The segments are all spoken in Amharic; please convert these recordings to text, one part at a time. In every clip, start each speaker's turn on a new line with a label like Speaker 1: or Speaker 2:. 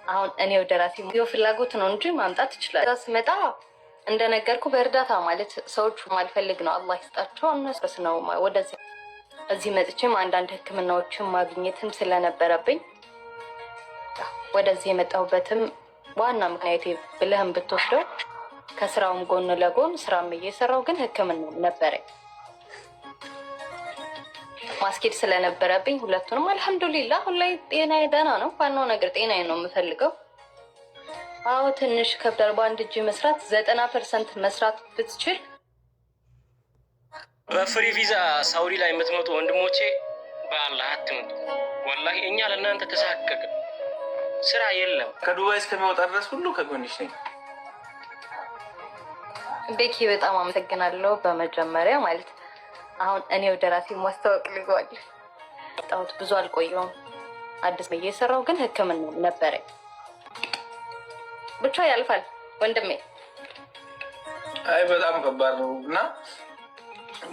Speaker 1: አሁን እኔ ወደ ራሴ ፍላጎት ነው እንጂ ማምጣት ይችላል። ስመጣ እንደነገርኩ በእርዳታ ማለት ሰዎቹ ማልፈልግ ነው። አላህ ይስጣቸው እነሱስ ነው። ወደዚህ እዚህ መጥቼም አንዳንድ ሕክምናዎችን ማግኘትም ስለነበረብኝ ወደዚህ የመጣሁበትም ዋና ምክንያቴ ብለህም ብትወስደው ከስራውም ጎን ለጎን ስራም እየሰራው ግን ሕክምና ነበረኝ ማስኬድ ስለነበረብኝ ሁለቱንም አልሐምዱሊላህ ሁላይ ጤናዬ ደህና ነው። ዋናው ነገር ጤናዬ ነው የምፈልገው። አዎ ትንሽ ከብዳር በአንድ እጅ መስራት 90% መስራት ብትችል
Speaker 2: በፍሪ ቪዛ ሳውዲ ላይ የምትመጡ ወንድሞቼ በአላህ አትምጡ። ወላሂ እኛ ለእናንተ ተሳቀቅ ስራ የለም።
Speaker 3: ከዱባይ እስከሚወጣ ድረስ ሁሉ ከጎንሽ ነኝ።
Speaker 1: ቤኪ በጣም አመሰግናለሁ። በመጀመሪያ ማለት አሁን እኔ ወደ ራሴ ማስታወቅ ልጓል ጣውት ብዙ አልቆየውም። አዲስ እየሰራው ግን ሕክምና ነበረኝ። ብቻ ያልፋል ወንድሜ።
Speaker 3: አይ በጣም ከባድ ነው እና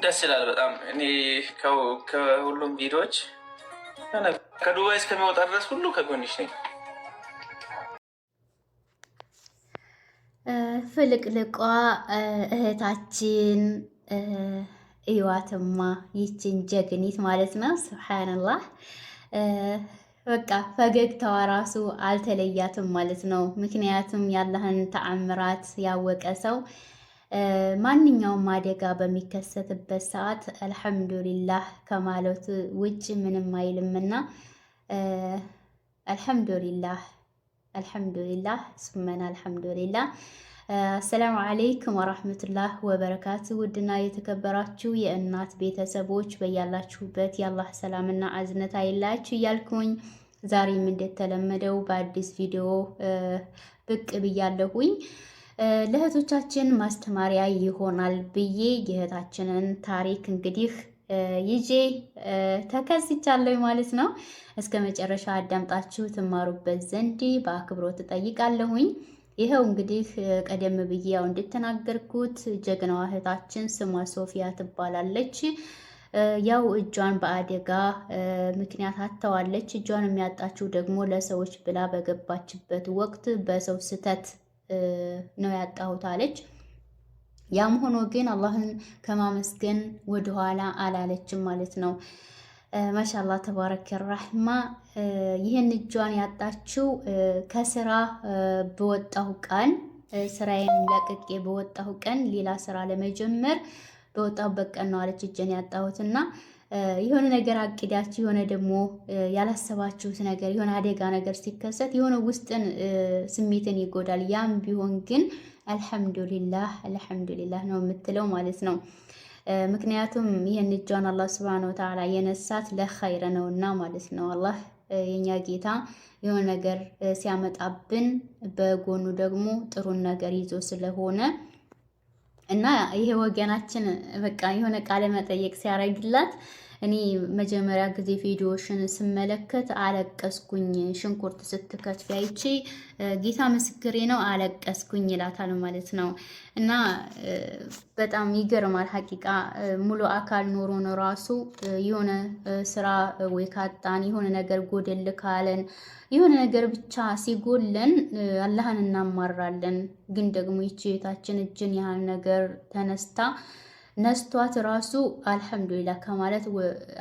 Speaker 3: ደስ ይላል በጣም። እኔ ከሁሉም ቪዲዮዎች ከዱባይ እስከሚወጣ ድረስ ሁሉ ከጎንሽ ነኝ።
Speaker 4: ፍልቅልቋ እህታችን እዩዋትማ ይችን ጀግኒት ማለት ነው። ሱብሃንአላህ በቃ ፈገግታዋ ራሱ አልተለያትም ማለት ነው። ምክንያቱም ያለህን ተአምራት ያወቀ ሰው ማንኛውም አደጋ በሚከሰትበት ሰዓት አልሐምዱሊላህ ከማለት ውጭ ምንም አይልምና አልሐምዱሊላህ አልሐምዱሊላህ ሱመና አልሐምዱሊላህ። አሰላሙ አለይኩም ወራህመቱላህ ወበረካቱ። ውድና የተከበራችሁ የእናት ቤተሰቦች በያላችሁበት የአላህ ሰላምና አዝነት አይላችሁ እያልኩኝ ዛሬም እንደተለመደው በአዲስ ቪዲዮ ብቅ ብያለሁኝ። ለእህቶቻችን ማስተማሪያ ይሆናል ብዬ የእህታችንን ታሪክ እንግዲህ ይዤ ተከስቻለሁ ማለት ነው። እስከ መጨረሻ አዳምጣችሁ ትማሩበት ዘንድ በአክብሮት እጠይቃለሁኝ። ይኸው እንግዲህ ቀደም ብዬ ያው እንደተናገርኩት ጀግናዋ እህታችን ስሟ ሶፊያ ትባላለች። ያው እጇን በአደጋ ምክንያት አጥተዋለች። እጇን የሚያጣችው ደግሞ ለሰዎች ብላ በገባችበት ወቅት በሰው ስተት ነው ያጣሁት አለች። ያም ሆኖ ግን አላህን ከማመስገን ወደኋላ አላለችም ማለት ነው። ማሻአላ ተባረከ ረህማ። ይህን እጇን ያጣችው ከስራ በወጣሁ ቀን ስራዬን ለቅቄ በወጣሁ ቀን ሌላ ስራ ለመጀመር በወጣሁበት ቀን ነው አለች እጄን ያጣሁትና የሆነ ነገር አቅዳችሁ የሆነ ደግሞ ያላሰባችሁት ነገር የሆነ አደጋ ነገር ሲከሰት የሆነ ውስጥን ስሜትን ይጎዳል። ያም ቢሆን ግን አልሐምዱሊላህ አልሐምዱሊላህ ነው የምትለው ማለት ነው። ምክንያቱም ይህን እጇን አላህ ሱብሓነሁ ወተዓላ የነሳት ለኸይር ነውና ማለት ነው። አላህ የኛ ጌታ የሆነ ነገር ሲያመጣብን በጎኑ ደግሞ ጥሩን ነገር ይዞ ስለሆነ እና ይሄ ወገናችን በቃ የሆነ ቃለ መጠየቅ ሲያረግላት እኔ መጀመሪያ ጊዜ ቪዲዮሽን ስመለከት አለቀስኩኝ። ሽንኩርት ስትከትፊ አይቼ ጌታ ምስክሬ ነው አለቀስኩኝ ይላታል ማለት ነው። እና በጣም ይገርማል ሐቂቃ ሙሉ አካል ኖሮ ነው ራሱ የሆነ ስራ ወይ ካጣን የሆነ ነገር ጎደል ካለን የሆነ ነገር ብቻ ሲጎለን አላህን እናማራለን። ግን ደግሞ ይቺ እህታችን እጅን ያህል ነገር ተነስታ ነስቷት ራሱ አልሐምዱሊላህ ከማለት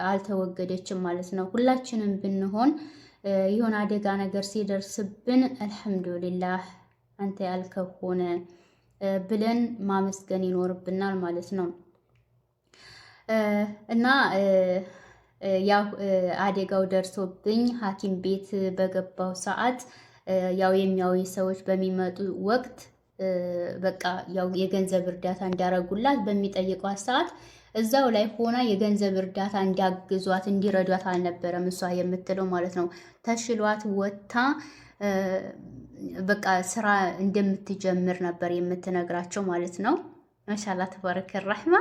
Speaker 4: አልተወገደችም ማለት ነው። ሁላችንም ብንሆን የሆነ አደጋ ነገር ሲደርስብን አልሐምዱሊላህ አንተ ያልከው ሆነ ብለን ማመስገን ይኖርብናል ማለት ነው። እና ያው አደጋው ደርሶብኝ ሐኪም ቤት በገባው ሰዓት ያው የሚያዩ ሰዎች በሚመጡ ወቅት በቃ ያው የገንዘብ እርዳታ እንዲያረጉላት በሚጠይቋት ሰዓት እዛው ላይ ሆና የገንዘብ እርዳታ እንዲያግዟት እንዲረዷት አልነበረም እሷ የምትለው ማለት ነው። ተሽሏት ወጥታ በቃ ስራ እንደምትጀምር ነበር የምትነግራቸው ማለት ነው። ማሻአላ ተባረከ ረህማ።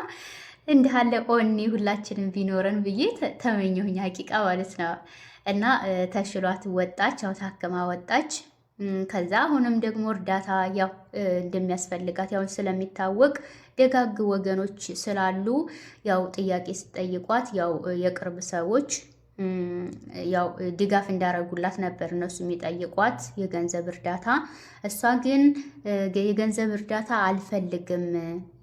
Speaker 4: እንዲህ አለ ኦኒ ሁላችንም ቢኖረን ብዬ ተመኘሁኝ ሐቂቃ ማለት ነው። እና ተሽሏት ወጣች፣ ያው ታከማ ወጣች። ከዛ አሁንም ደግሞ እርዳታ ያው እንደሚያስፈልጋት ያው ስለሚታወቅ ደጋግ ወገኖች ስላሉ ያው ጥያቄ ሲጠይቋት ያው የቅርብ ሰዎች ያው ድጋፍ እንዳረጉላት ነበር እነሱ የሚጠይቋት የገንዘብ እርዳታ። እሷ ግን የገንዘብ እርዳታ አልፈልግም፣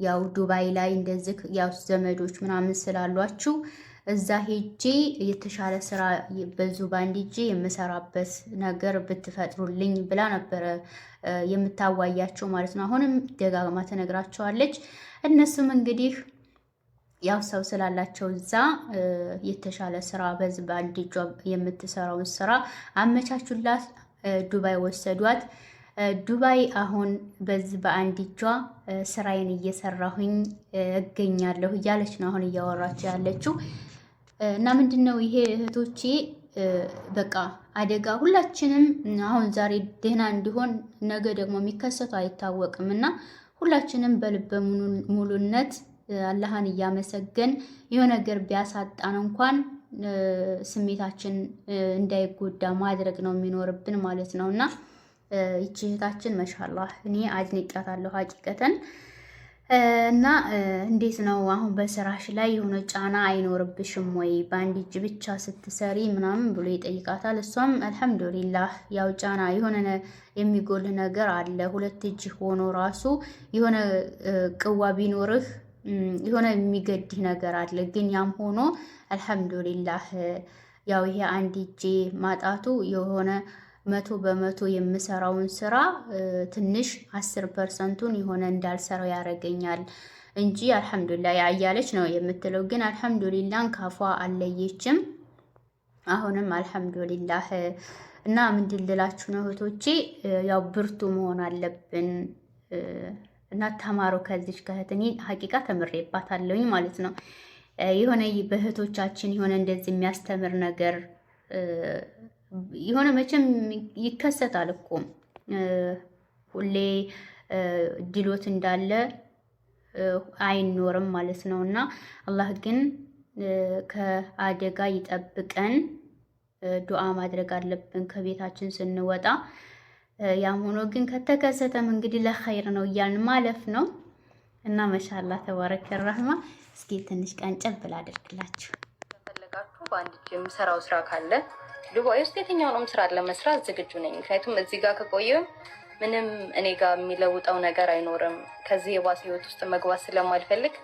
Speaker 4: ያው ዱባይ ላይ እንደዚህ ያው ዘመዶች ምናምን ስላሏችሁ እዛ ሄጄ የተሻለ ስራ በዙ ባንድ ሄጄ የምሰራበት ነገር ብትፈጥሩልኝ ብላ ነበረ የምታዋያቸው ማለት ነው። አሁንም ደጋግማ ትነግራቸዋለች። እነሱም እንግዲህ ያው ሰው ስላላቸው እዛ የተሻለ ስራ በዚህ በአንድ እጇ የምትሰራውን ስራ አመቻቹላት። ዱባይ ወሰዷት። ዱባይ አሁን በዚህ በአንድ እጇ ስራዬን እየሰራሁኝ እገኛለሁ እያለች ነው አሁን እያወራች ያለችው። እና ምንድነው ይሄ እህቶቼ፣ በቃ አደጋ ሁላችንም አሁን ዛሬ ደህና እንዲሆን ነገ ደግሞ የሚከሰቱ አይታወቅም እና ሁላችንም በልበ ሙሉነት አላህን እያመሰገን የሆነ ነገር ቢያሳጣን እንኳን ስሜታችን እንዳይጎዳ ማድረግ ነው የሚኖርብን ማለት ነው። እና ይቺ እህታችን ማሻአላህ እኔ አድንቄያታለሁ ሀቂቀተን። እና እንዴት ነው አሁን በስራሽ ላይ የሆነ ጫና አይኖርብሽም ወይ በአንድ እጅ ብቻ ስትሰሪ ምናምን ብሎ ይጠይቃታል። እሷም አልሐምዱሊላህ ያው ጫና የሆነ የሚጎል ነገር አለ፣ ሁለት እጅ ሆኖ ራሱ የሆነ ቅዋ ቢኖርህ የሆነ የሚገድህ ነገር አለ። ግን ያም ሆኖ አልሐምዱሊላህ ያው ይሄ አንድ እጄ ማጣቱ የሆነ 100% የምሰራውን ስራ ትንሽ 10%ን የሆነ እንዳልሰራው ያደርገኛል እንጂ አልሐምዱሊላህ ያያለች ነው የምትለው። ግን አልሐምዱሊላህ ካፏ አለየችም። አሁንም አልሐምዱሊላህ። እና ምንድን ልላችሁ ነው እህቶቼ፣ ያው ብርቱ መሆን አለብን እና ተማሩ ከዚች ከእህትኔ ሀቂቃ ተምሬባታለሁኝ ማለት ነው። የሆነ በእህቶቻችን የሆነ እንደዚህ የሚያስተምር ነገር የሆነ መቼም ይከሰታል እኮ ሁሌ ድሎት እንዳለ አይኖርም ማለት ነው። እና አላህ ግን ከአደጋ ይጠብቀን። ዱዓ ማድረግ አለብን ከቤታችን ስንወጣ። ያም ሆኖ ግን ከተከሰተም እንግዲህ ለኸይር ነው እያልን ማለፍ ነው። እና ማሻአላህ ተባረከ ረህማ። እስኪ ትንሽ ቀንጨብ ብላ አድርግላችሁ
Speaker 1: ፈለጋችሁ በአንድ እጅ የምሰራው ስራ ካለ ዱባይ ውስጥ የትኛውንም ስራ ለመስራት ዝግጁ ነኝ። ምክንያቱም እዚህ ጋር ከቆየም ምንም እኔ ጋር የሚለውጠው ነገር አይኖርም። ከዚህ የባሰ ህይወት ውስጥ መግባት ስለማልፈልግ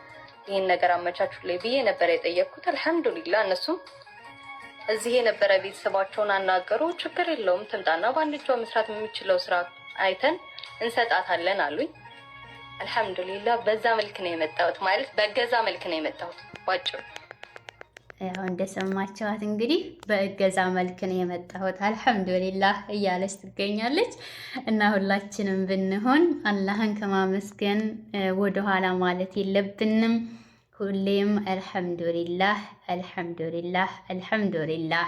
Speaker 1: ይህን ነገር አመቻቹልኝ ብዬ ነበር የጠየቅኩት። አልሐምዱሊላህ እነሱም እዚህ የነበረ ቤተሰባቸውን አናገሩ። ችግር የለውም ትምጣና በአንድ እጇ መስራት የሚችለው ስራ አይተን እንሰጣታለን አሉኝ። አልሐምዱሊላህ በዛ መልክ ነው የመጣሁት፣ ማለት በእገዛ መልክ ነው የመጣሁት ባጭሩ።
Speaker 4: ያው እንደሰማችኋት እንግዲህ በእገዛ መልክ ነው የመጣሁት አልሐምዱሊላህ እያለች ትገኛለች። እና ሁላችንም ብንሆን አላህን ከማመስገን ወደኋላ ማለት የለብንም። ሁሌም አልሐምዱሊላህ አልሐምዱሊላህ አልሐምዱሊላህ።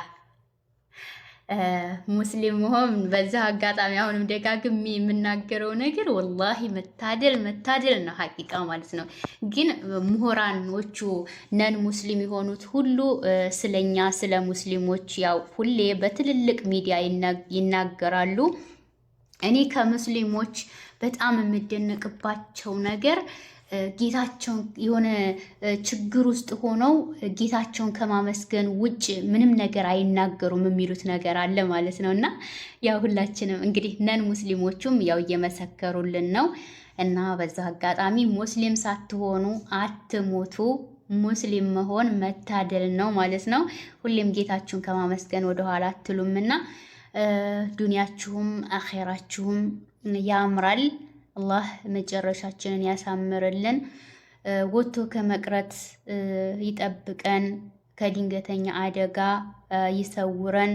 Speaker 4: ሙስሊም መሆን በዛ አጋጣሚ አሁንም ደጋግሜ የምናገረው ነገር ወላሂ መታደል መታደል ነው ሀቂቃ ማለት ነው። ግን ምሁራኖቹ ነን ሙስሊም የሆኑት ሁሉ ስለኛ ስለ ሙስሊሞች ያው ሁሌ በትልልቅ ሚዲያ ይናገራሉ። እኔ ከሙስሊሞች በጣም የምደነቅባቸው ነገር ጌታቸውን የሆነ ችግር ውስጥ ሆነው ጌታቸውን ከማመስገን ውጭ ምንም ነገር አይናገሩም የሚሉት ነገር አለ ማለት ነው። እና ያው ሁላችንም እንግዲህ ነን ሙስሊሞቹም ያው እየመሰከሩልን ነው። እና በዛ አጋጣሚ ሙስሊም ሳትሆኑ አትሞቱ። ሙስሊም መሆን መታደል ነው ማለት ነው። ሁሌም ጌታችሁን ከማመስገን ወደኋላ አትሉምና ዱንያችሁም አኼራችሁም ያምራል። አላህ መጨረሻችንን ያሳምርልን፣ ወጥቶ ከመቅረት ይጠብቀን፣ ከድንገተኛ አደጋ ይሰውረን።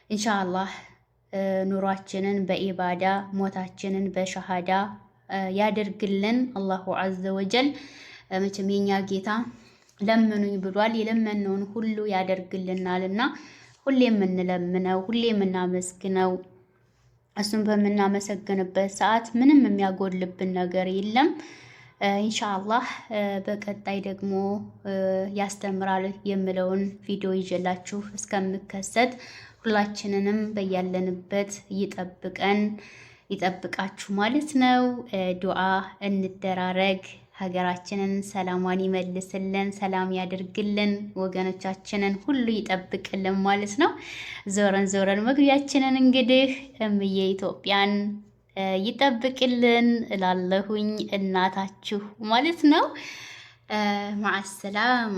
Speaker 4: ኢንሻአላህ ኑሯችንን በኢባዳ ሞታችንን በሸሃዳ ያደርግልን አላሁ ዐዘ ወጀል። መቼም የኛ ጌታ ለምኑኝ ብሏል። የለመነውን ሁሉ ያደርግልናልና ሁሌም የምንለምነው ሁሌም የምናመስግነው እሱን በምናመሰግንበት ሰዓት ምንም የሚያጎልብን ነገር የለም። ኢንሻአላህ በቀጣይ ደግሞ ያስተምራል የምለውን ቪዲዮ ይዤላችሁ እስከምከሰት ሁላችንንም በያለንበት ይጠብቀን ይጠብቃችሁ ማለት ነው። ዱዓ እንደራረግ ሀገራችንን ሰላሟን ይመልስልን፣ ሰላም ያድርግልን፣ ወገኖቻችንን ሁሉ ይጠብቅልን ማለት ነው። ዞረን ዞረን መግቢያችንን እንግዲህ እምዬ ኢትዮጵያን ይጠብቅልን እላለሁኝ። እናታችሁ ማለት ነው። ማዕሰላማ